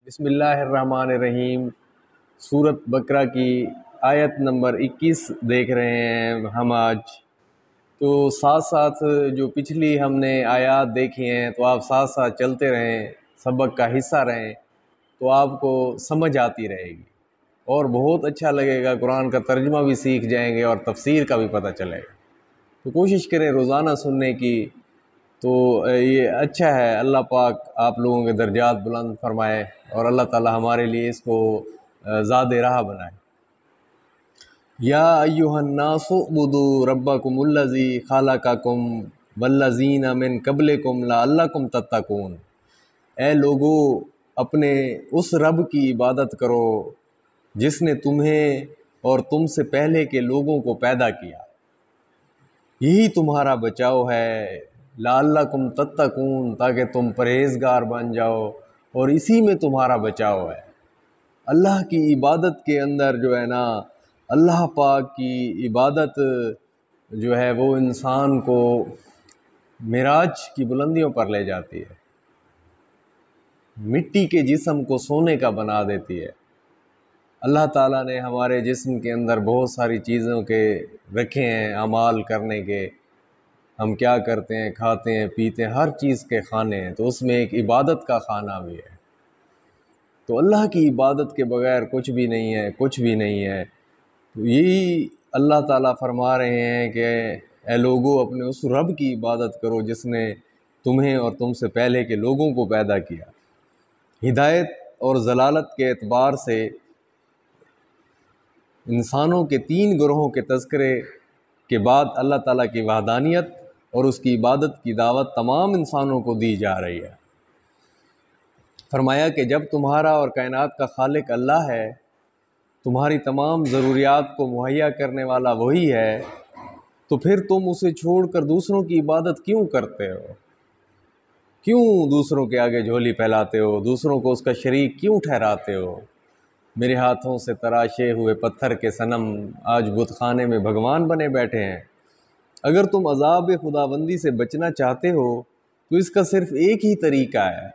بسم اللہ الرحمن الرحیم۔ سورۃ بقرہ کی آیت نمبر 21 دیکھ رہے ہیں ہم آج۔ تو ساتھ ساتھ جو پچھلی ہم نے آیات دیکھی ہیں تو آپ ساتھ ساتھ چلتے رہیں، سبق کا حصہ رہیں تو آپ کو سمجھ آتی رہے گی اور بہت اچھا لگے گا، قرآن کا ترجمہ بھی سیکھ جائیں گے اور تفسیر کا بھی پتہ چلے گا۔ تو کوشش کریں روزانہ سننے کی، تو یہ اچھا ہے۔ اللہ پاک آپ لوگوں کے درجات بلند فرمائے اور اللہ تعالی ہمارے لیے اس کو زاد راہ بنائے۔ یا ایھا الناس اعبدوا ربکم الذی خلقکم والذین من قبلکم لعلکم تتقون۔ اے لوگو، اپنے اس رب کی عبادت کرو جس نے تمہیں اور تم سے پہلے کے لوگوں کو پیدا کیا، یہی تمہارا بچاؤ ہے۔ لعلکم تتقون، تاکہ تم پرہیزگار بن جاؤ، اور اسی میں تمہارا بچاؤ ہے۔ اللہ کی عبادت کے اندر جو ہے نا، اللہ پاک کی عبادت جو ہے وہ انسان کو معراج کی بلندیوں پر لے جاتی ہے، مٹی کے جسم کو سونے کا بنا دیتی ہے۔ اللہ تعالیٰ نے ہمارے جسم کے اندر بہت ساری چیزوں کے رکھے ہیں اعمال کرنے کے، ہم کیا کرتے ہیں، کھاتے ہیں پیتے ہیں، ہر چیز کے خانے ہیں، تو اس میں ایک عبادت کا خانہ بھی ہے۔ تو اللہ کی عبادت کے بغیر کچھ بھی نہیں ہے، کچھ بھی نہیں ہے۔ تو یہی اللہ تعالیٰ فرما رہے ہیں کہ اے لوگو، اپنے اس رب کی عبادت کرو جس نے تمہیں اور تم سے پہلے کے لوگوں کو پیدا کیا۔ ہدایت اور ضلالت کے اعتبار سے انسانوں کے 3 گروہوں کے تذکرے کے بعد اللہ تعالیٰ کی وحدانیت اور اس کی عبادت کی دعوت تمام انسانوں کو دی جا رہی ہے۔ فرمایا کہ جب تمہارا اور کائنات کا خالق اللہ ہے، تمہاری تمام ضروریات کو مہیا کرنے والا وہی ہے، تو پھر تم اسے چھوڑ کر دوسروں کی عبادت کیوں کرتے ہو؟ کیوں دوسروں کے آگے جھولی پھیلاتے ہو؟ دوسروں کو اس کا شریک کیوں ٹھہراتے ہو؟ میرے ہاتھوں سے تراشے ہوئے پتھر کے صنم آج بت خانے میں بھگوان بنے بیٹھے ہیں۔ اگر تم عذاب خداوندی سے بچنا چاہتے ہو تو اس کا صرف ایک ہی طریقہ ہے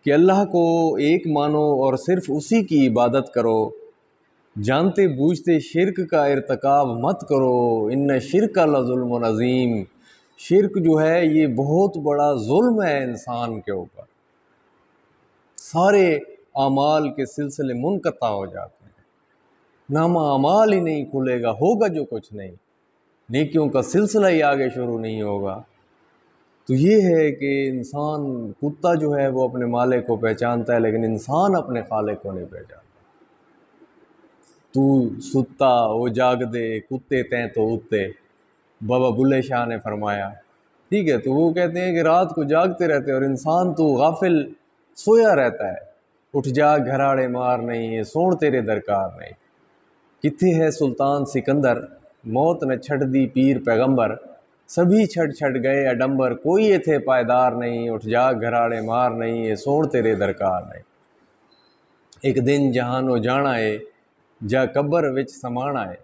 کہ اللہ کو ایک مانو اور صرف اسی کی عبادت کرو۔ جانتے بوجھتے شرک کا ارتکاب مت کرو، ان شرک لظلم عظیم۔ شرک جو ہے یہ بہت بڑا ظلم ہے انسان کے اوپر۔ سارے اعمال کے سلسلے منقطع ہو جاتے ہیں، نامہ اعمال ہی نہیں کھلے گا، ہوگا جو کچھ نہیں، نیکیوں کا سلسلہ ہی آگے شروع نہیں ہوگا۔ تو یہ ہے کہ انسان، کتا جو ہے وہ اپنے مالک کو پہچانتا ہے لیکن انسان اپنے خالق کو نہیں پہچانتا۔ تو ستا وہ جاگ دے، کتے تیں تو اتے، بابا بلے شاہ نے فرمایا۔ ٹھیک ہے، تو وہ کہتے ہیں کہ رات کو جاگتے رہتے ہیں اور انسان تو غافل سویا رہتا ہے۔ اٹھ جا گھراڑے مار نہیں ہے، سوڑ تیرے درکار نہیں۔ کتھے ہے سلطان سکندر، موت نے چھٹ دی پیر پیغمبر، سبھی چھٹ چھٹ گئے اڈمبر، کوئی ایتھے پائیدار نہیں، اٹھ جا گھراڑے مار نہیں ہے، سوڑ تیرے درکار نہیں۔ ایک دن جہانو جانا ہے، جا قبر وچ سمانا ہے،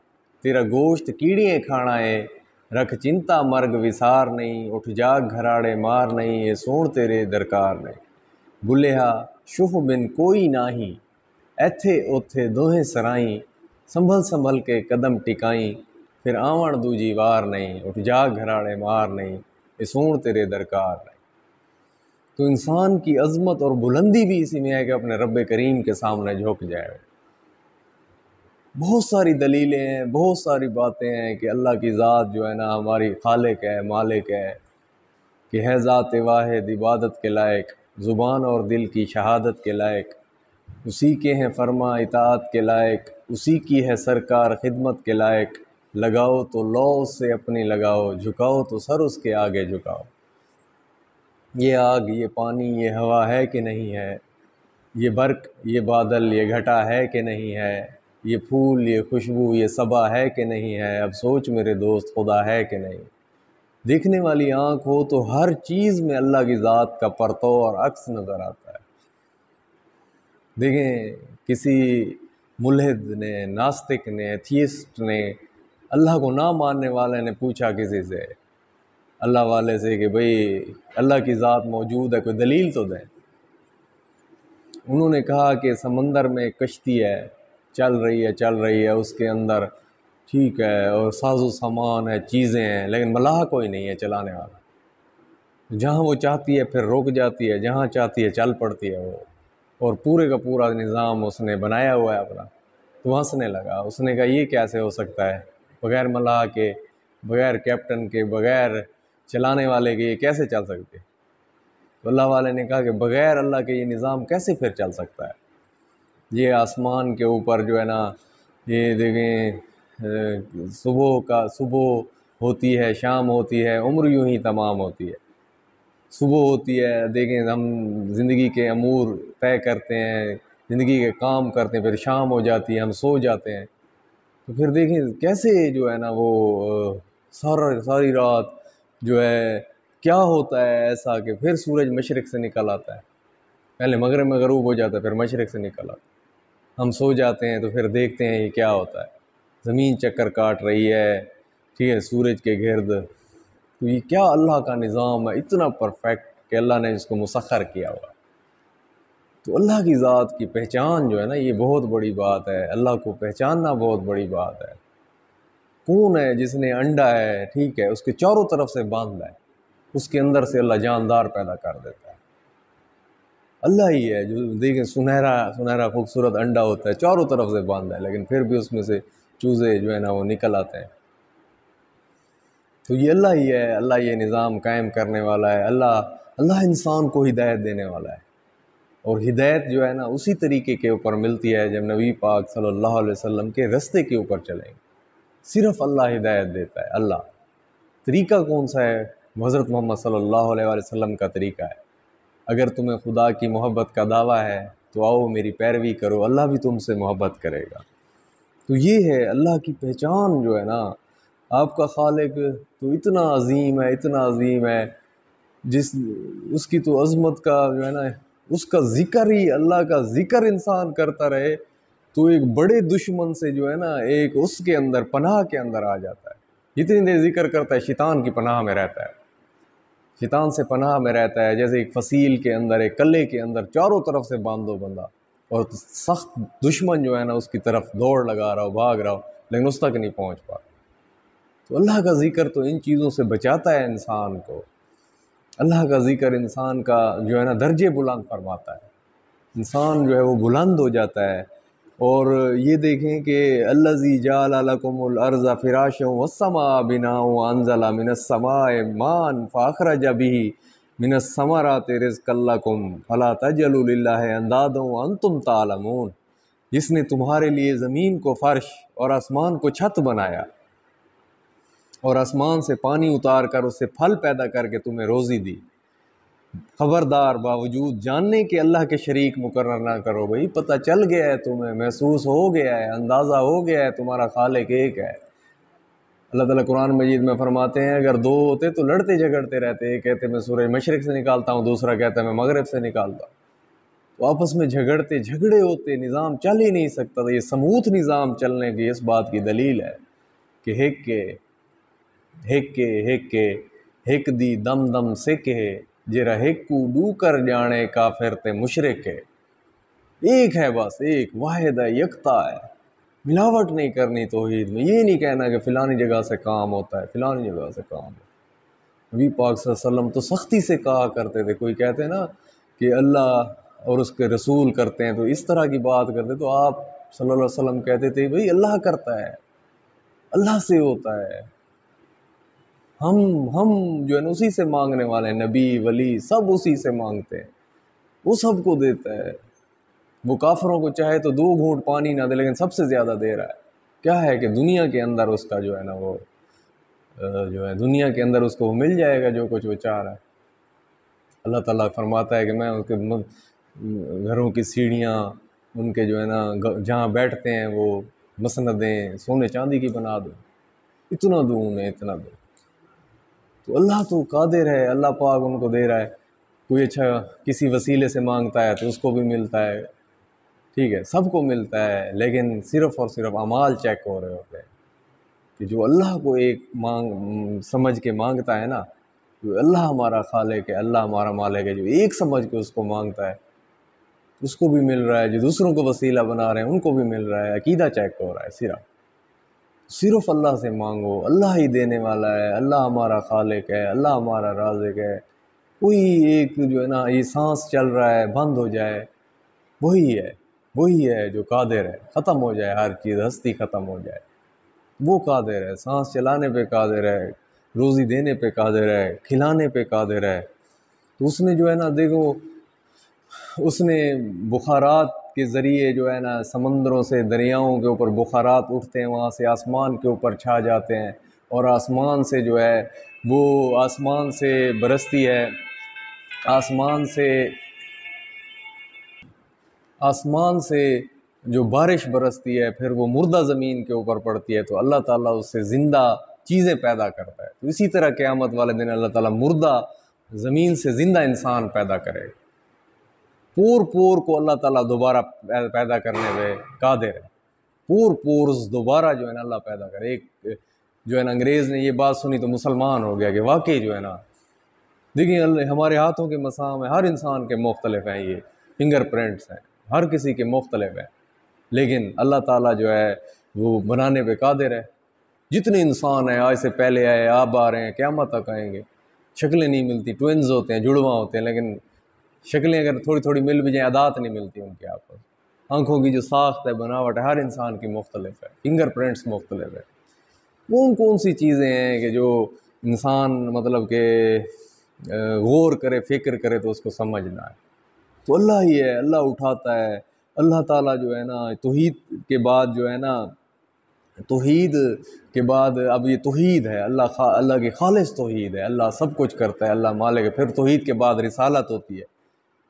تیرا گوشت کیڑیاں کھانا ہے، رکھ چنتا مرگ وسار نہیں، اٹھ جا گھراڑے مار نہیں ہے، سوڑ تیرے درکار نہیں۔ بلہا شوہ بن کوئی ناہی، ایتھے اوتھے دوہیں سرائیں، سنبھل سنبھل کے قدم ٹکائیں، پھر آوݨ دوجی وار نہیں، اٹھ جا گھراڑے مار نہیں، یہ سوڑ تیرے درکار نہیں۔ تو انسان کی عظمت اور بلندی بھی اسی میں ہے کہ اپنے رب کریم کے سامنے جھک جائے۔ بہت ساری دلیلیں ہیں، بہت ساری باتیں ہیں کہ اللہ کی ذات جو ہے نا ہماری خالق ہے، مالک ہے، کہ ہے ذات واحد عبادت کے لائق، زبان اور دل کی شہادت کے لائق، اسی کے ہیں فرما اطاعت کے لائق، اسی کی ہے سرکار خدمت کے لائق، لگاؤ تو لو اس سے اپنی لگاؤ، جھکاؤ تو سر اس کے آگے جھکاؤ۔ یہ آگ، یہ پانی، یہ ہوا ہے کہ نہیں ہے، یہ برق، یہ بادل، یہ گھٹا ہے کہ نہیں ہے، یہ پھول، یہ خوشبو، یہ صبا ہے کہ نہیں ہے، اب سوچ میرے دوست خدا ہے کہ نہیں۔ دیکھنے والی آنکھ ہو تو ہر چیز میں اللہ کی ذات کا پرتو اور عکس نظر آتا ہے۔ دیکھیں، کسی ملحد نے، ناستک نے، ایتھیسٹ نے، اللہ کو نہ ماننے والے نے پوچھا کسی سے، اللہ والے سے، کہ بھئی اللہ کی ذات موجود ہے، کوئی دلیل تو دیں۔ انہوں نے کہا کہ سمندر میں کشتی ہے، چل رہی ہے اس کے اندر، ٹھیک ہے، اور ساز و سامان ہے، چیزیں ہیں، لیکن ملاح کوئی نہیں ہے چلانے والا۔ جہاں وہ چاہتی ہے پھر رک جاتی ہے، جہاں چاہتی ہے چل پڑتی ہے وہ، اور پورے کا پورا نظام اس نے بنایا ہوا ہے اپنا۔ تو ہنسنے لگا، اس نے کہا یہ کیسے ہو سکتا ہے، بغیر ملاح کے، بغیر کیپٹن کے، بغیر چلانے والے کے یہ کیسے چل سکتے؟ تو اللہ والے نے کہا کہ بغیر اللہ کے یہ نظام کیسے پھر چل سکتا ہے؟ یہ آسمان کے اوپر جو ہے نا، یہ دیکھیں صبح ہوتی ہے، شام ہوتی ہے، عمر یوں ہی تمام ہوتی ہے۔ صبح ہوتی ہے، دیکھیں ہم زندگی کے امور طے کرتے ہیں، زندگی کے کام کرتے ہیں، پھر شام ہو جاتی ہے، ہم سو جاتے ہیں۔ تو پھر دیکھیں کیسے جو ہے نا وہ ساری رات جو ہے کیا ہوتا ہے ایسا کہ پھر سورج مشرق سے نکل آتا ہے، پہلے مغرب میں غروب ہو جاتا ہے، پھر مشرق سے نکل آتا ہے، ہم سو جاتے ہیں، تو پھر دیکھتے ہیں یہ کیا ہوتا ہے، زمین چکر کاٹ رہی ہے، ٹھیک ہے، سورج کے گرد۔ تو یہ کیا اللہ کا نظام ہے اتنا پرفیکٹ کہ اللہ نے اس کو مسخر کیا ہوا۔ تو اللہ کی ذات کی پہچان جو ہے نا یہ بہت بڑی بات ہے، اللہ کو پہچاننا بہت بڑی بات ہے۔ کون ہے جس نے انڈا ہے، ٹھیک ہے، اس کے چاروں طرف سے باندھا ہے، اس کے اندر سے اللہ جاندار پیدا کر دیتا ہے۔ اللہ ہی ہے جو دیکھیں سنہرا خوبصورت انڈا ہوتا ہے، چاروں طرف سے باندھا ہے، لیکن پھر بھی اس میں سے چوزے جو ہے نا وہ نکل آتے ہیں۔ تو یہ اللہ ہی ہے، اللہ یہ نظام قائم کرنے والا ہے، اللہ انسان کو ہدایت دینے والا ہے۔ اور ہدایت جو ہے نا اسی طریقے کے اوپر ملتی ہے جب نبی پاک صلی اللہ علیہ وسلم کے رستے کے اوپر چلیں گے۔ صرف اللہ ہدایت دیتا ہے، اللہ۔ طریقہ کون سا ہے؟ حضرت محمد صلی اللہ علیہ وسلم کا طریقہ ہے۔ اگر تمہیں خدا کی محبت کا دعویٰ ہے تو آؤ میری پیروی کرو، اللہ بھی تم سے محبت کرے گا۔ تو یہ ہے اللہ کی پہچان جو ہے نا، آپ کا خالق تو اتنا عظیم ہے، اتنا عظیم ہے، اس کی تو عظمت کا جو ہے نا، اس کا ذکر ہی، اللہ کا ذکر انسان کرتا رہے تو ایک بڑے دشمن سے جو ہے نا ایک اس کے اندر پناہ کے اندر آ جاتا ہے۔ جتنی دیر ذکر کرتا ہے شیطان کی پناہ میں رہتا ہے، شیطان سے پناہ میں رہتا ہے، جیسے ایک فصیل کے اندر، ایک کلے کے اندر چاروں طرف سے باندھو بندہ، اور سخت دشمن جو ہے نا اس کی طرف دوڑ لگا رہا ہو، بھاگ رہا ہو، لیکن اس تک نہیں پہنچ پا۔ تو اللہ کا ذکر تو ان چیزوں سے بچاتا ہے انسان کو۔ اللہ کا ذکر انسان کا جو ہے نا درجے بلند فرماتا ہے، انسان جو ہے وہ بلند ہو جاتا ہے۔ اور یہ دیکھیں کہ الذی جعل لکم الارض فراشا والسماء بناء وانزل من السماء ماء فاخرج به من الثمرات رزقا لکم فلا تجعلوا للہ اندادا وانتم تعلمون۔ جس نے تمہارے لیے زمین کو فرش اور آسمان کو چھت بنایا، اور آسمان سے پانی اتار کر اس سے پھل پیدا کر کے تمہیں روزی دی، خبردار باوجود جاننے کے اللہ کے شریک مقرر نہ کرو۔ بھئی پتہ چل گیا ہے، تمہیں محسوس ہو گیا ہے، اندازہ ہو گیا ہے تمہارا خالق ایک ہے۔ اللہ تعالیٰ قرآن مجید میں فرماتے ہیں اگر دو ہوتے تو لڑتے جھگڑتے رہتے، ایک کہتے میں سورج مشرق سے نکالتا ہوں، دوسرا کہتا ہے میں مغرب سے نکالتا ہوں، تو آپس میں جھگڑے ہوتے، نظام چل ہی نہیں سکتا تھا۔ یہ سموتھ نظام چلنے کی اس بات کی دلیل ہے کہ ہک دی دم دم سکھ ہے جرا ہکو ڈو کر جانے کافر تے مشرک ہے۔ ایک ہے، بس ایک، واحد ہے، یکتا ہے، ملاوٹ نہیں کرنی توحید میں۔ یہ نہیں کہنا کہ فلانی جگہ سے کام ہوتا ہے، فلانی جگہ سے کام ہوتا ہے۔ نبی پاک صلی اللہ علیہ وسلم تو سختی سے کہا کرتے تھے، کوئی کہتے ہیں نا کہ اللہ اور اس کے رسول کرتے ہیں تو اس طرح کی بات کرتے، تو آپ صلی اللہ علیہ وسلم کہتے تھے بھئی اللہ کرتا ہے، اللہ سے ہوتا ہے، ہم جو ہے نا اسی سے مانگنے والے ہیں، نبی ولی سب اسی سے مانگتے ہیں، وہ سب کو دیتا ہے۔ وہ کافروں کو چاہے تو 2 گھونٹ پانی نہ دے، لیکن سب سے زیادہ دے رہا ہے۔ کیا ہے کہ دنیا کے اندر اس کا جو ہے نا وہ جو ہے دنیا کے اندر اس کو مل جائے گا جو کچھ وہ چاہ رہا ہے۔ اللہ تعالیٰ فرماتا ہے کہ میں ان کے گھروں کی سیڑھیاں، ان کے جو ہے نا جہاں بیٹھتے ہیں وہ مسندیں سونے چاندی کی بنا دوں، اتنا دوں انہیں، اتنا دوں۔ تو اللہ تو قادر ہے، اللہ پاک ان کو دے رہا ہے۔ کوئی اچھا کسی وسیلے سے مانگتا ہے تو اس کو بھی ملتا ہے، ٹھیک ہے، سب کو ملتا ہے، لیکن صرف اور صرف اعمال چیک ہو رہے ہوتے ہیں کہ جو اللہ کو ایک سمجھ کے مانگتا ہے نا، جو اللہ ہمارا خالق ہے، اللہ ہمارا مالک ہے، جو ایک سمجھ کے اس کو مانگتا ہے، اس کو بھی مل رہا ہے، جو دوسروں کو وسیلہ بنا رہے ہیں ان کو بھی مل رہا ہے، عقیدہ چیک ہو رہا ہے۔ صرف اللہ سے مانگو، اللہ ہی دینے والا ہے، اللہ ہمارا خالق ہے، اللہ ہمارا رازق ہے۔ کوئی ایک جو ہے نا یہ سانس چل رہا ہے بند ہو جائے، وہی ہے جو قادر ہے، ختم ہو جائے ہر چیز، ہستی ختم ہو جائے، وہ قادر ہے، سانس چلانے پہ قادر ہے، روزی دینے پہ قادر ہے، کھلانے پہ قادر ہے۔ تو اس نے جو ہے نا دیکھو، اس نے بخارات کے ذریعے جو ہے نا سمندروں سے دریاؤں کے اوپر بخارات اٹھتے ہیں، وہاں سے آسمان کے اوپر چھا جاتے ہیں، اور آسمان سے جو ہے وہ آسمان سے برستی ہے، آسمان سے جو بارش برستی ہے پھر وہ مردہ زمین کے اوپر پڑتی ہے، تو اللہ تعالیٰ اس سے زندہ چیزیں پیدا کرتا ہے۔ تو اسی طرح قیامت والے دن اللہ تعالیٰ مردہ زمین سے زندہ انسان پیدا کرے گا، پور کو اللہ تعالیٰ دوبارہ پیدا کرنے پہ قادر ہے، پورز دوبارہ جو ہے نا اللہ پیدا کرے۔ ایک جو ہے نا انگریز نے یہ بات سنی تو مسلمان ہو گیا کہ واقعی جو ہے نا دیکھیں ہمارے ہاتھوں کے مسام ہیں، ہر انسان کے مختلف ہیں، یہ فنگر پرنٹس ہیں، ہر کسی کے مختلف ہیں، لیکن اللہ تعالیٰ جو ہے وہ بنانے پہ قادر ہے۔ جتنے انسان ہیں، آج سے پہلے آئے، آپ آ رہے ہیں، قیامت تک آئیں گے، شکلیں نہیں ملتی، ٹوئنز ہوتے ہیں، جڑواں ہوتے ہیں، لیکن شکلیں اگر تھوڑی تھوڑی مل بھی جائیں، عادات نہیں ملتی ان کے آپس۔ آنکھوں کی جو ساخت ہے، بناوٹ ہے، ہر انسان کی مختلف ہے، فنگر پرنٹس مختلف ہے۔ کون سی چیزیں ہیں کہ جو انسان مطلب کہ غور کرے، فکر کرے تو اس کو سمجھنا ہے؟ تو اللہ ہی ہے، اللہ اٹھاتا ہے۔ اللہ تعالیٰ جو ہے نا توحید کے بعد جو ہے نا، توحید کے بعد اب یہ توحید ہے، اللہ کی خالص توحید ہے، اللہ سب کچھ کرتا ہے، اللہ مالک ہے۔ پھر توحید کے بعد رسالت ہوتی ہے۔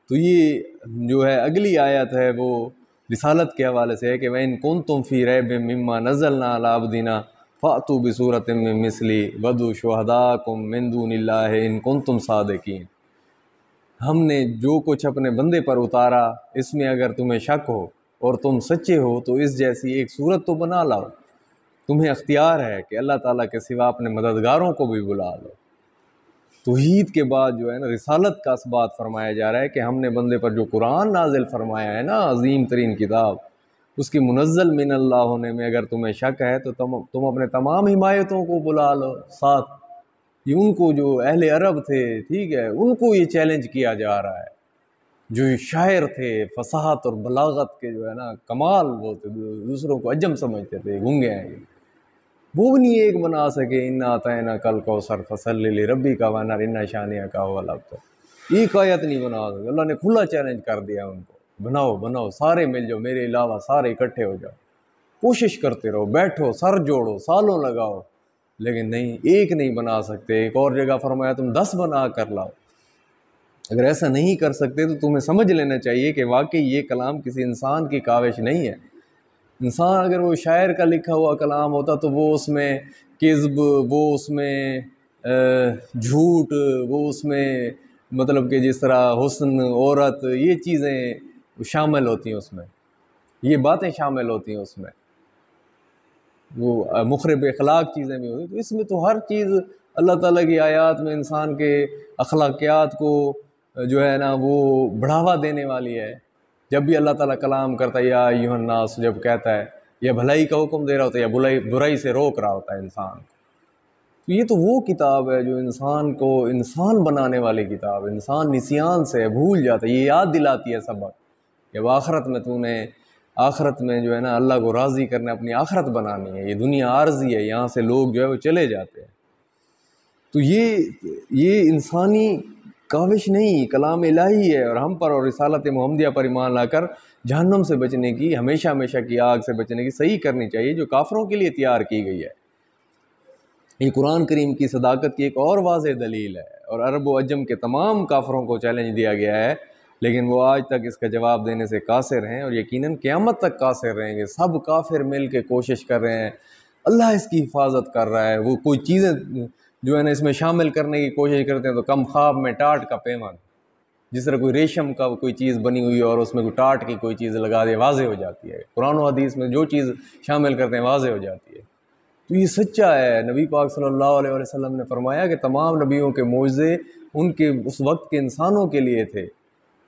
تو یہ جو ہے اگلی آیت ہے وہ رسالت کے حوالے سے ہے کہ وَإِن كُنتُمْ فِي رَيْبٍ مِّمَّا نَزَّلْنَا عَلَىٰ عَبْدِنَا فَأْتُوا بِسُورَةٍ مِّن مِّثْلِهِ وَادْعُوا شُهَدَاءَكُم مِّن دُونِ اللَّهِ إِن كُنتُمْ صَادِقِينَ۔ ہم نے جو کچھ اپنے بندے پر اتارا، اس میں اگر تمہیں شک ہو اور تم سچے ہو تو اس جیسی ایک صورت تو بنا لاؤ۔ تمہیں اختیار ہے کہ اللہ تعالیٰ کے سوا اپنے مددگاروں کو بھی بلا لو۔ توحید کے بعد جو ہے نا رسالت کا اثبات فرمایا جا رہا ہے کہ ہم نے بندے پر جو قرآن نازل فرمایا ہے نا، عظیم ترین کتاب، اس کی منزل من اللہ ہونے میں اگر تمہیں شک ہے تو تم اپنے تمام حمایتوں کو بلا لو ساتھ۔ یہ ان کو جو اہل عرب تھے، ٹھیک ہے، ان کو یہ چیلنج کیا جا رہا ہے، جو شاعر تھے، فصاحت اور بلاغت کے جو ہے نا کمال، وہ تھے، دوسروں کو عجم سمجھتے تھے، گنگے ہیں، وہ بھی نہیں ایک بنا سکے۔ انا اعطیناک کل کوثر فصلی لربک وانحر ان شانئک ھو الابتر، ایک آیت نہیں بنا سکے۔ اللہ نے کھلا چیلنج کر دیا ان کو، بناؤ، سارے مل جاؤ، میرے علاوہ سارے اکٹھے ہو جاؤ، کوشش کرتے رہو، بیٹھو، سر جوڑو، سالوں لگاؤ، لیکن نہیں، ایک نہیں بنا سکتے۔ ایک اور جگہ فرمایا تم 10 بنا کر لاؤ۔ اگر ایسا نہیں کر سکتے تو تمہیں سمجھ لینا چاہیے کہ واقعی یہ کلام کسی انسان کی کاوش نہیں ہے۔ انسان اگر وہ شاعر کا لکھا ہوا کلام ہوتا تو وہ اس میں کذب، وہ اس میں جھوٹ، وہ اس میں مطلب کہ جس طرح حسن، عورت، یہ چیزیں شامل ہوتی ہیں، اس میں یہ باتیں شامل ہوتی ہیں، اس میں وہ مخرب اخلاق چیزیں بھی ہوتی ہیں۔ تو اس میں تو ہر چیز اللہ تعالیٰ کی آیات میں انسان کے اخلاقیات کو جو ہے نا وہ بڑھاوا دینے والی ہے۔ جب بھی اللہ تعالیٰ کلام کرتا ہے یا ایھا الناس، جب کہتا ہے یا بھلائی کا حکم دے رہا ہوتا ہے یا برائی سے روک رہا ہوتا ہے انسان کو، تو یہ تو وہ کتاب ہے جو انسان کو انسان بنانے والی کتاب ہے۔ انسان نسیان سے بھول جاتا ہے، یہ یاد دلاتی ہے سبق، جب آخرت میں جو ہے نا اللہ کو راضی کرنا، اپنی آخرت بنانی ہے۔ یہ دنیا عارضی ہے، یہاں سے لوگ جو ہے وہ چلے جاتے ہیں۔ تو یہ انسانی کاوش نہیں، کلام الہی ہے، اور ہم پر اور رسالت محمدیہ پر ایمان لا کر جہنم سے بچنے کی، ہمیشہ کی آگ سے بچنے کی صحیح کرنی چاہیے، جو کافروں کے لیے تیار کی گئی ہے۔ یہ قرآن کریم کی صداقت کی ایک اور واضح دلیل ہے، اور عرب و عجم کے تمام کافروں کو چیلنج دیا گیا ہے، لیکن وہ آج تک اس کا جواب دینے سے قاصر ہیں، اور یقیناً قیامت تک قاصر رہیں گے۔ سب کافر مل کے کوشش کر رہے ہیں، اللہ اس کی حفاظت کر رہا ہے۔ وہ کوئی چیزیں جو ہے نا اس میں شامل کرنے کی کوشش کرتے ہیں تو کم خواب میں ٹاٹ کا پیمان، جس طرح کوئی ریشم کا کوئی چیز بنی ہوئی ہے اور اس میں کوئی ٹاٹ کی کوئی چیز لگا دے، واضح ہو جاتی ہے۔ قرآن و حدیث میں جو چیز شامل کرتے ہیں واضح ہو جاتی ہے۔ تو یہ سچا ہے۔ نبی پاک صلی اللہ علیہ وسلم نے فرمایا کہ تمام نبیوں کے معجزے ان کے اس وقت کے انسانوں کے لیے تھے،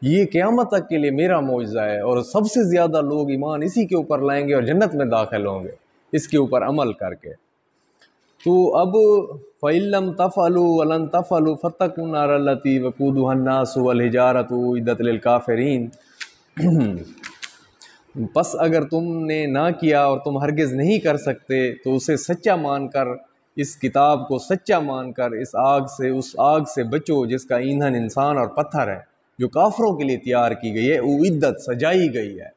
یہ قیامت تک کے لیے میرا معجزہ ہے، اور سب سے زیادہ لوگ ایمان اسی کے اوپر لائیں گے اور جنت میں داخل ہوں گے اس کے اوپر عمل کر کے۔ تو اب فَإِلَّمْ تَفْعَلُوا وَلَنْ تَفْعَلُوا فَاتَّقُوا النَّارَ الَّتِي وَقُودُهَا النَّاسُ وَالْحِجَارَةُ أُعِدَّتْ لِلْكَافِرِينَ پس اگر تم نے نہ کیا اور تم ہرگز نہیں کر سکتے تو اسے سچا مان کر، اس کتاب کو سچا مان کر اس آگ سے بچو جس کا ایندھن انسان اور پتھر ہے، جو کافروں کے لیے تیار کی گئی ہے، اعدت سجائی گئی ہے۔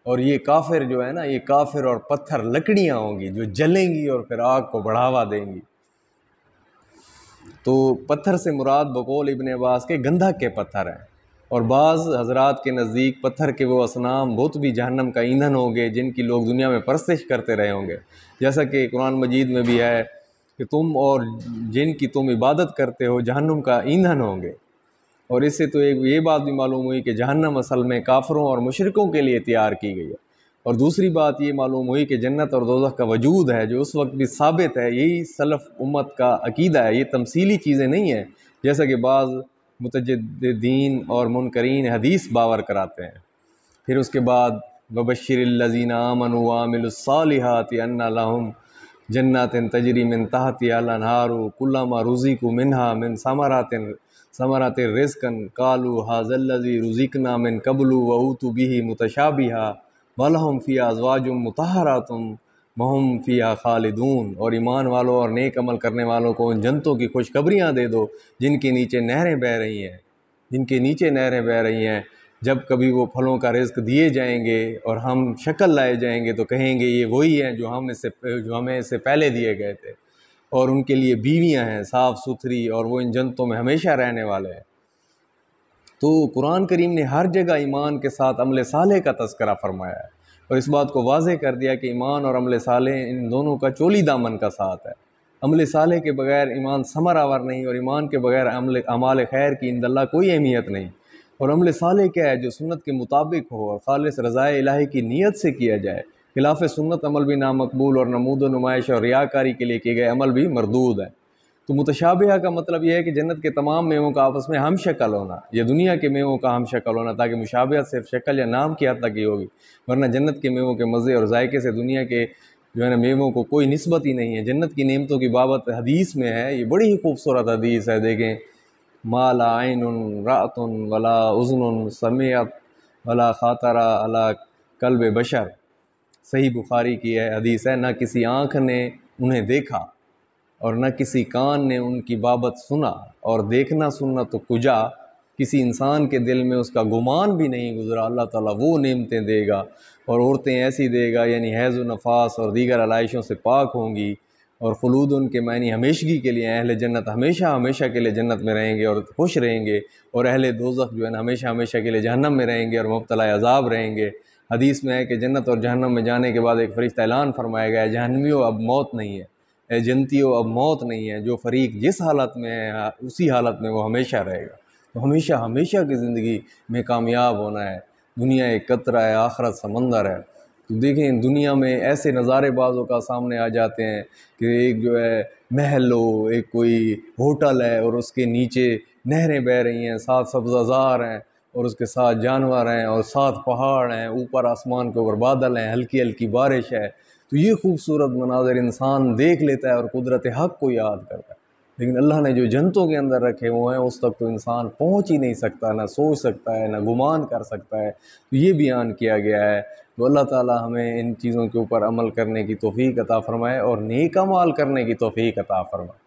اور یہ کافر جو ہے نا، یہ کافر اور پتھر لکڑیاں ہوں گی جو جلیں گی اور پھر آگ کو بڑھاوا دیں گی۔ تو پتھر سے مراد بقول ابن عباس کے گندھک کے پتھر ہیں، اور بعض حضرات کے نزدیک پتھر کے وہ اصنام بت بھی جہنم کا ایندھن ہوں گے جن کی لوگ دنیا میں پرستش کرتے رہے ہوں گے، جیسا کہ قرآن مجید میں بھی ہے کہ تم اور جن کی تم عبادت کرتے ہو جہنم کا ایندھن ہوں گے۔ اور اس سے تو یہ بات بھی معلوم ہوئی کہ جہنم اصل میں کافروں اور مشرکوں کے لیے تیار کی گئی ہے۔ اور دوسری بات یہ معلوم ہوئی کہ جنت اور دوزخ کا وجود ہے جو اس وقت بھی ثابت ہے، یہی سلف امت کا عقیدہ ہے، یہ تمثیلی چیزیں نہیں ہیں جیسا کہ بعض متجددین اور منکرین حدیث باور کراتے ہیں۔ پھر اس کے بعد وبشر الذین آمنوا وعملوا الصالحات ان لهم جنات تجری من تحتها الانہار کلما رزقوا منها من ثمرات رزقا قالوا هذا الذی رزقنا من قبل وأوتوا به متشابہا وَلَهُمْ فِيهَا أَزْوَاجٌ مُطَهَّرَةٌ وَهُمْ فِيهَا خَالِدُونَ۔ اور ایمان والوں اور نیک عمل کرنے والوں کو ان جنتوں کی خوشخبریاں دے دو جن کے نیچے نہریں بہہ رہی ہیں، جب کبھی وہ پھلوں کا رزق دیے جائیں گے اور ہم شکل لائے جائیں گے تو کہیں گے یہ وہی ہیں جو ہمیں اس سے پہلے دیے گئے تھے، اور ان کے لیے بیویاں ہیں صاف ستھری، اور وہ ان جنتوں میں ہمیشہ رہنے والے ہیں۔ تو قرآن کریم نے ہر جگہ ایمان کے ساتھ عمل صالح کا تذکرہ فرمایا ہے، اور اس بات کو واضح کر دیا کہ ایمان اور عمل صالح ان دونوں کا چولی دامن کا ساتھ ہے۔ عمل صالح کے بغیر ایمان ثمر آور نہیں، اور ایمان کے بغیر اعمال خیر کی عند اللہ کوئی اہمیت نہیں۔ اور عمل صالح کیا ہے؟ جو سنت کے مطابق ہو اور خالص رضائے الہی کی نیت سے کیا جائے۔ خلاف سنت عمل بھی نامقبول، اور نمود و نمائش اور ریاکاری کے لیے کیے گئے عمل بھی مردود ہے۔ تو متشابہہ کا مطلب یہ ہے کہ جنت کے تمام میووں کا آپس میں ہم شکل ہونا، یا دنیا کے میووں کا ہم شکل ہونا، تاکہ مشابہت صرف شکل یا نام کی حد تک ہی ہوگی، ورنہ جنت کے میووں کے مزے اور ذائقے سے دنیا کے جو ہے نا میووں کو کوئی نسبت ہی نہیں ہے۔ جنت کی نعمتوں کی بابت حدیث میں ہے، یہ بڑی ہی خوبصورت حدیث ہے، دیکھیں، ما لا عین رأت ولا اذن سمعت ولا خاطر علی قلب بشر، صحیح بخاری کی ہے حدیث ہے، نہ کسی آنکھ نے انہیں دیکھا اور نہ کسی کان نے ان کی بابت سنا، اور دیکھنا سننا تو کجا کسی انسان کے دل میں اس کا گمان بھی نہیں گزرا، اللہ تعالیٰ وہ نعمتیں دے گا اور عورتیں ایسی دے گا، یعنی حیض و نفاس اور دیگر علائشوں سے پاک ہوں گی، اور خلود ان کے معنی ہمیشگی کے لیے، اہل جنت ہمیشہ ہمیشہ کے لیے جنت میں رہیں گے اور خوش رہیں گے، اور اہل دوزخ جو ہے نا ہمیشہ ہمیشہ کے لیے جہنم میں رہیں گے اور مبتلا عذاب رہیں گے۔ حدیث میں ہے کہ جنت اور جہنم میں جانے کے بعد ایک فرشتہ اعلان فرمایا گیا ہے، جہنمیوں اب موت نہیں ہے، اے جنتیوں اب موت نہیں ہے، جو فریق جس حالت میں ہے اسی حالت میں وہ ہمیشہ رہے گا۔ تو ہمیشہ ہمیشہ کی زندگی میں کامیاب ہونا ہے۔ دنیا ایک قطرہ ہے، آخرت سمندر ہے۔ تو دیکھیں دنیا میں ایسے نظارے بعضوں کا سامنے آ جاتے ہیں کہ ایک جو ہے محل ہو، ایک کوئی ہوٹل ہے اور اس کے نیچے نہریں بہہ رہی ہیں، ساتھ سبزہ ہیں، اور اس کے ساتھ جانور ہیں، اور ساتھ پہاڑ ہیں، اوپر آسمان کے اوپر بادل ہیں، ہلکی ہلکی بارش ہے۔ تو یہ خوبصورت مناظر انسان دیکھ لیتا ہے اور قدرت حق کو یاد کرتا ہے، لیکن اللہ نے جو جنتوں کے اندر رکھے ہوئے ہیں اس تک تو انسان پہنچ ہی نہیں سکتا، نہ سوچ سکتا ہے، نہ گمان کر سکتا ہے۔ تو یہ بیان کیا گیا ہے۔ تو اللہ تعالیٰ ہمیں ان چیزوں کے اوپر عمل کرنے کی توفیق عطا فرمائے اور نیک اعمال کرنے کی توفیق عطا فرمائے۔